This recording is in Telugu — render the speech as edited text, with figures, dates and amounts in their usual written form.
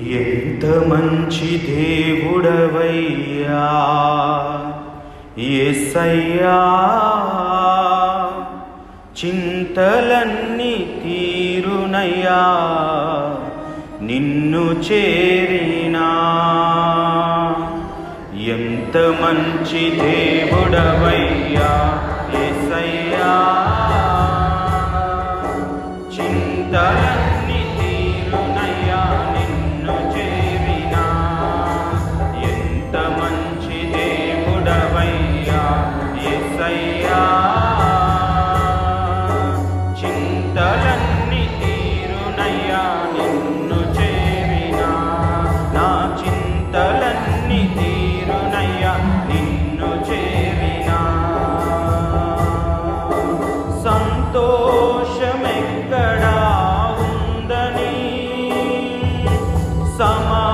ఎంత మంచి దేవుడవయ్యా యేసయ్యా, చింతలన్నీ తీరునయ్యా నిన్ను చేరినా. ఎంత మంచి దేవుడవయ్యా యేసయ్యా, చింతలన్నీ తీరునయ్యా నిన్ను చేరినా. ఎంత మంచి దేవుడవయ్యా యేసయ్యా, చింతలన్నీ తీరునయ్యా నిన్ను చేరినా. నా చింతలన్నీ తీరునయ్యా నిన్ను చేరినా. సంతోషమెక్కడా ఉందని సమా